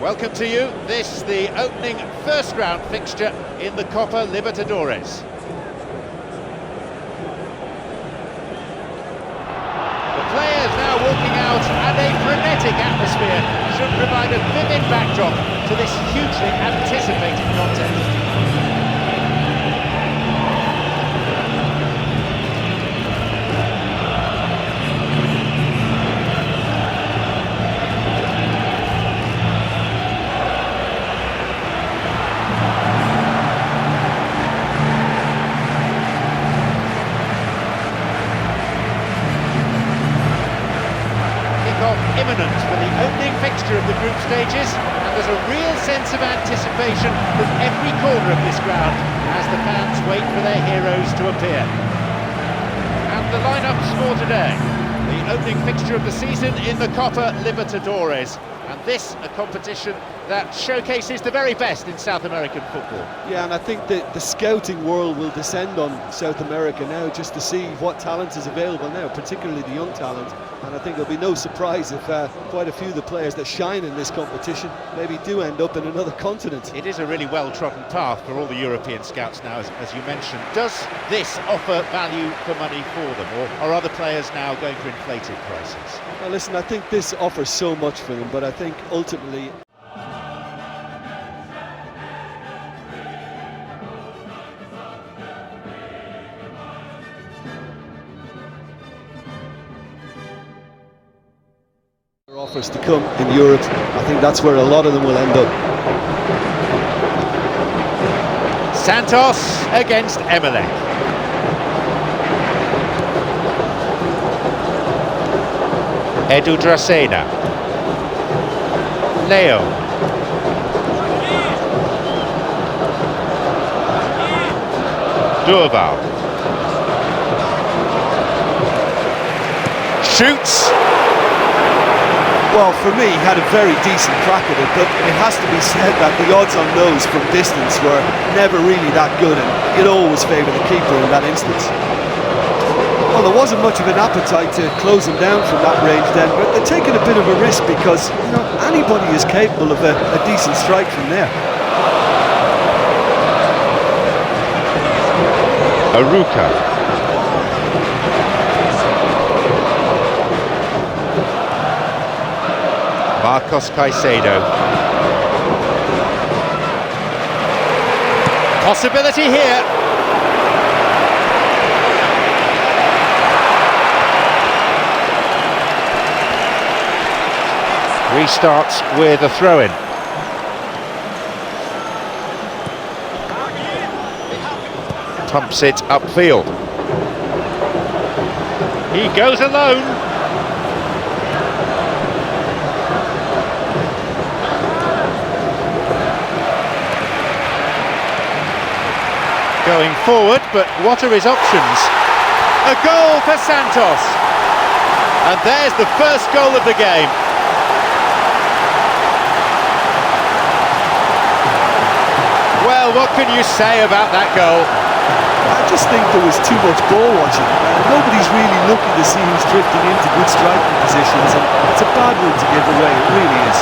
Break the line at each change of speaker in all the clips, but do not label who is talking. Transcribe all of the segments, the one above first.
Welcome to you. This the opening first round fixture in the Copa Libertadores. The players now walking out, and a frenetic atmosphere should provide a vivid backdrop to this hugely anticipated contest. Imminent for the opening fixture of the group stages, and there's a real sense of anticipation from every corner of this ground as the fans wait for their heroes to appear. And the lineups for today, the opening fixture of the season in the Copa Libertadores, and this a competition that showcases the very best in South American football.
Yeah, and I think that the scouting world will descend on South America now just to see what talent is available now, particularly the young talent. And I think it'll be no surprise if quite a few of the players that shine in this competition maybe do end up in another continent.
It is a really well-trodden path for all the European scouts now, as you mentioned. Does this offer value for money for them, or are other players now going for inflated prices?
Well, listen, I think this offers so much for them, but I think ultimately offers to come in Europe. I think that's where a lot of them will end up.
Santos against Emelec. Edu Dracena. Leo. Durval. Shoots.
Well, for me, he had a very decent crack at it, but it has to be said that the odds on those from distance were never really that good, and you'd always favour the keeper in that instance. Well, there wasn't much of an appetite to close him down from that range then, but they're taking a bit of a risk because, you know, anybody is capable of a decent strike from there.
Aruca. Marcos Caicedo. Possibility here. Restarts with a throw-in. Pumps it upfield. He goes alone. Going forward, but what are his options? A goal for Santos. And there's the first goal of the game. Well, what can you say about that goal?
I just think there was too much ball watching. Nobody's really looking to see who's drifting into good striking positions, and it's a bad one to give away, it really is.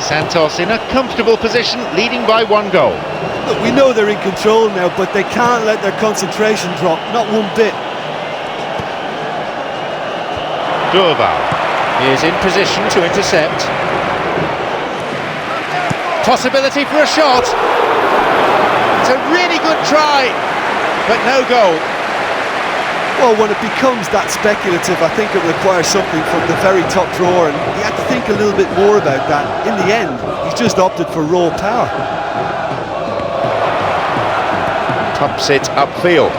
Santos in a comfortable position, leading by 1 goal.
Look, we know they're in control now, but they can't let their concentration drop, not one bit.
Durval is in position to intercept. Possibility for a shot. a really good try, but no goal.
Well, when it becomes that speculative, I think it requires something from the very top drawer, and he had to think a little bit more about that. In the end, he's just opted for raw power.
Pumps it upfield.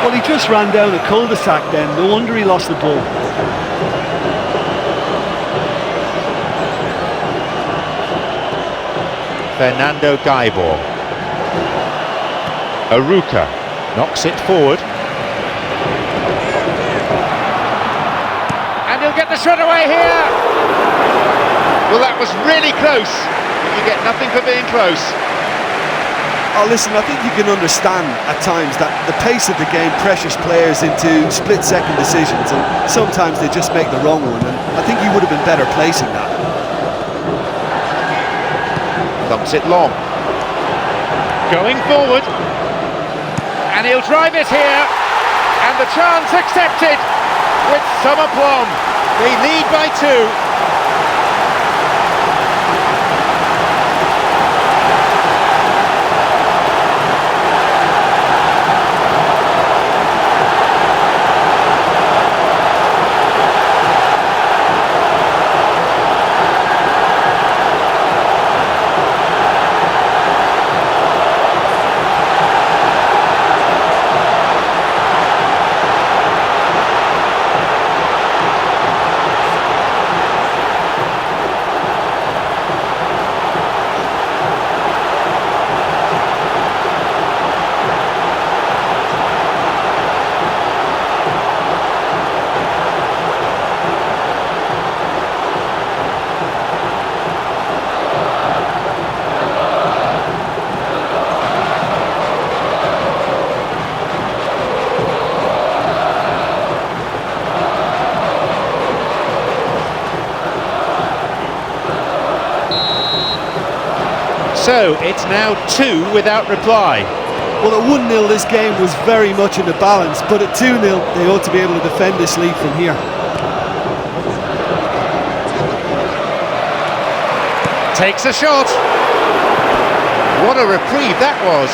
Well, he just ran down a cul-de-sac then. No wonder he lost the ball.
Fernando Gaibor. Aruca knocks it forward. And he'll get the shot away here. Well, that was really close. You get nothing for being close.
Oh, listen, I think you can understand at times that the pace of the game pressures players into split-second decisions, and sometimes they just make the wrong one, and I think he would have been better placing that.
Thumps it long. Going forward. And he'll drive it here. And the chance accepted with some aplomb. They lead by 2. So it's now 2 without reply.
Well, at 1-0 this game was very much in the balance, but at 2-0 they ought to be able to defend this lead from here.
Takes a shot. What a reprieve that was.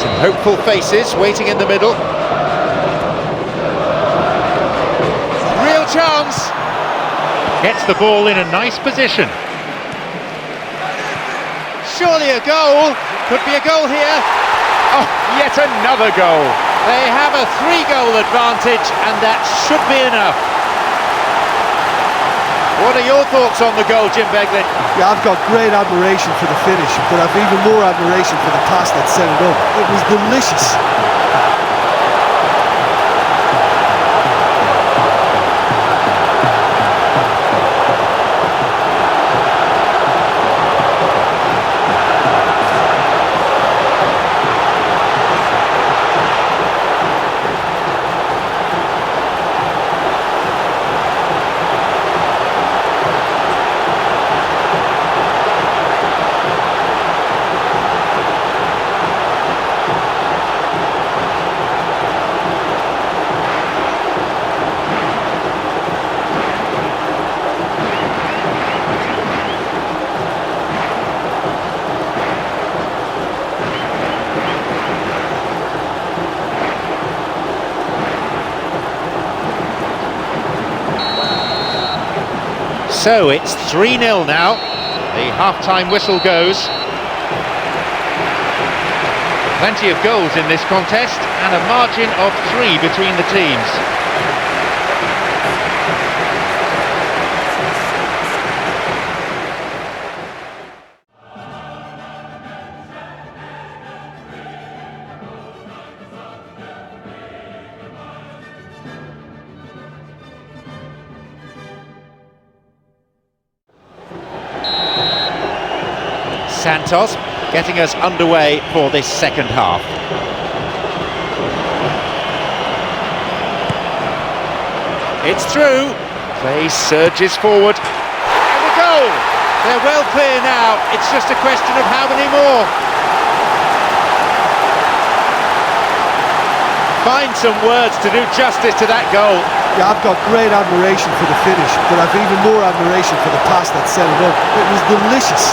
Some hopeful faces waiting in the middle. Chance. Gets the ball in a nice position. Surely a goal. Could be a goal here. Oh, yet another goal. They have a 3-goal advantage, and that should be enough. What are your thoughts on the goal, Jim Beglin?
Yeah, I've got great admiration for the finish, but I've even more admiration for the pass that set it up. It was delicious.
So it's 3-0 now. The half-time whistle goes. Plenty of goals in this contest and a margin of 3 between the teams. Santos getting us underway for this second half. It's through. Play surges forward. And a goal! They're well clear now. It's just a question of how many more. find some words to do justice to that goal.
Yeah, I've got great admiration for the finish, but I've even more admiration for the pass that set it up. It was delicious.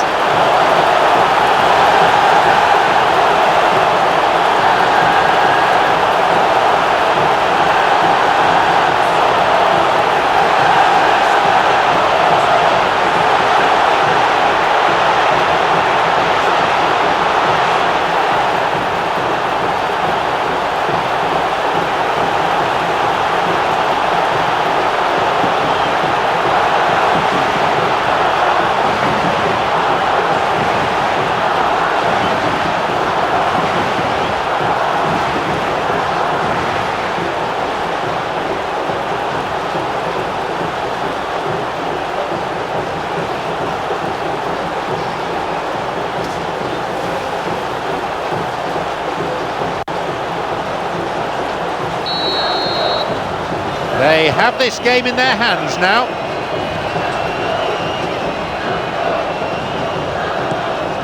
They have this game in their hands now.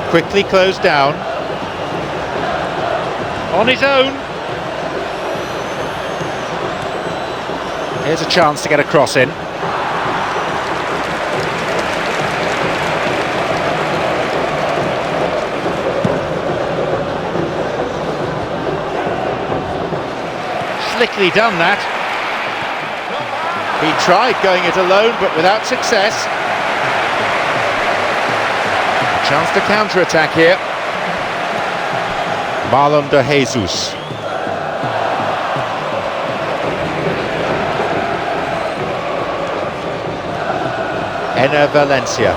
Quickly closed down. On his own. Here's a chance to get a cross in. Slickly done that. He tried going it alone, but without success. A chance to counter-attack here. Marlon de Jesus. Enner Valencia.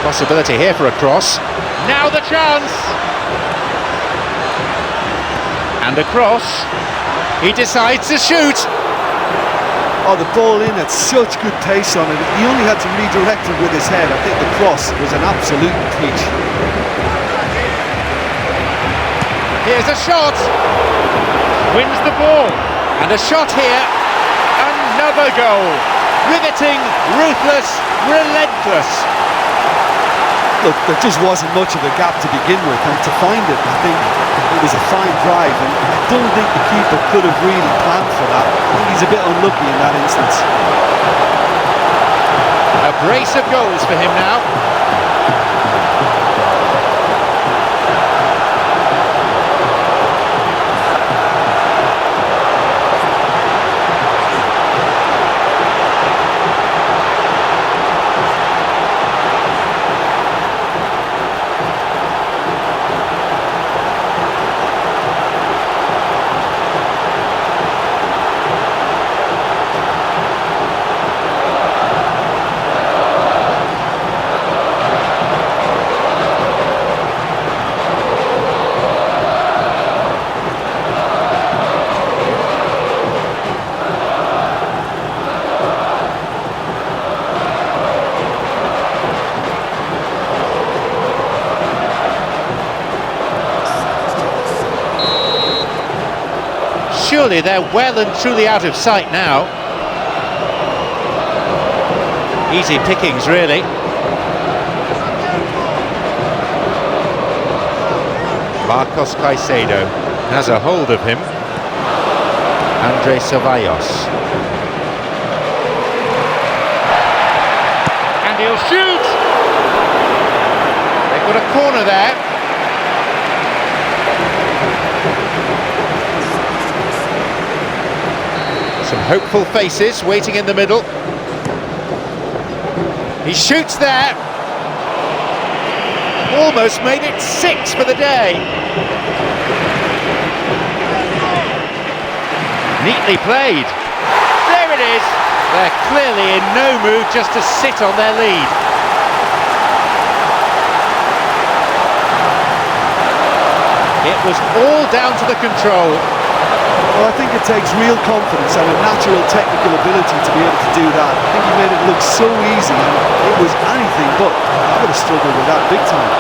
Possibility here for a cross. Now the chance! And a cross. He decides to shoot.
Oh, the ball in at such good pace on it. He only had to redirect it with his head. I think the cross was an absolute peach.
Here's a shot. Wins the ball. And a shot here. Another goal. Riveting, ruthless, relentless.
Look, there just wasn't much of a gap to begin with, and to find it, I think it was a fine drive, and I don't think the keeper could have really planned for that. I think he's a bit unlucky in that instance.
A brace of goals for him now. Surely they're well and truly out of sight now. Easy pickings, really. Marcos Caicedo has a hold of him. Andre Ceballos. And he'll shoot! They've got a corner there. Some hopeful faces waiting in the middle. He shoots there. Almost made it 6 for the day. Neatly played. There it is. They're clearly in no mood just to sit on their lead. It was all down to the control.
Well, I think it takes real confidence and a natural technical ability to be able to do that. I think he made it look so easy, and it was anything but. I would have struggled with that big time.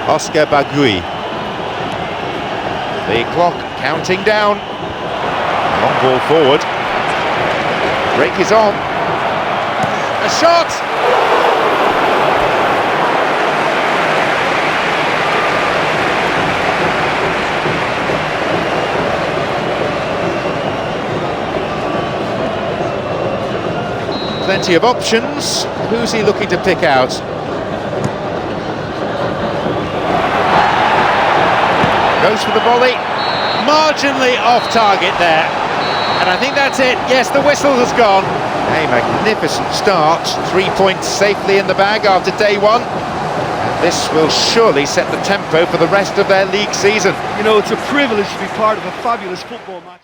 Oscar Bagui. The clock counting down. Long ball forward. Break is on. A shot! Plenty of options. Who's he looking to pick out? Goes for the volley. Marginally off target there. And I think that's it. Yes, the whistle has gone. A magnificent start. 3 points safely in the bag after day one. And this will surely set the tempo for the rest of their league season.
You know, it's a privilege to be part of a fabulous football match.